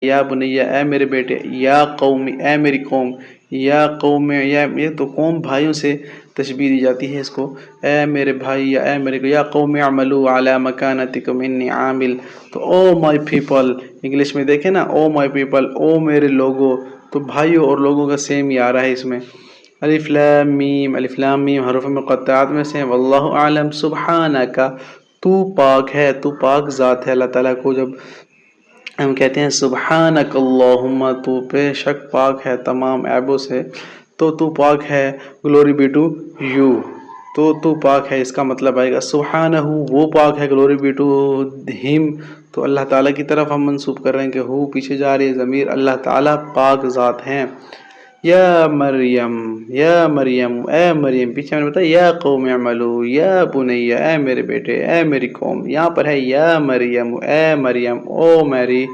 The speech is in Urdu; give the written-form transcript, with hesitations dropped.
یا بنیا اے میرے بیٹے، یا قوم اے میری قوم، یا قوم یہ تو قوم بھائیوں سے تشبیہ دی جاتی ہے اس کو، اے میرے بھائی یا اے میرے، یا قوم اعملوا علی مکانتکم انی عامل، تو او مائی پیپل، انگلش میں دیکھیں نا، او مائی پیپل، او میرے لوگوں، تو بھائیوں اور لوگوں کا سیم ہی آ رہا ہے اس میں۔ الف لام میم، الف لام میم حروف مقطعات میں سے ہیں، واللہ اعلم سبحانک، تو پاک ہے، تو پاک ذات ہے اللہ تعالیٰ کو جب ہم کہتے ہیں سبحانک اللہم، تو بے شک پاک ہے تمام عیبوں سے، تو پاک ہے، گلوری بی ٹو یو، تو پاک ہے، اس کا مطلب آئے گا سبحانہ، وہ پاک ہے، گلوری بی ٹو ہم، تو اللہ تعالیٰ کی طرف ہم منسوب کر رہے ہیں کہ ہو پیچھے جا رہی ہے ضمیر، اللہ تعالیٰ پاک ذات ہیں۔ یا مریم، یا مریم، اے مریم، پیچھے میں نے بتایا یا قوم اعملوا، یا بنیا، اے میرے بیٹے، اے میری قوم، یہاں پر ہے یا مریم، اے مریم، او میری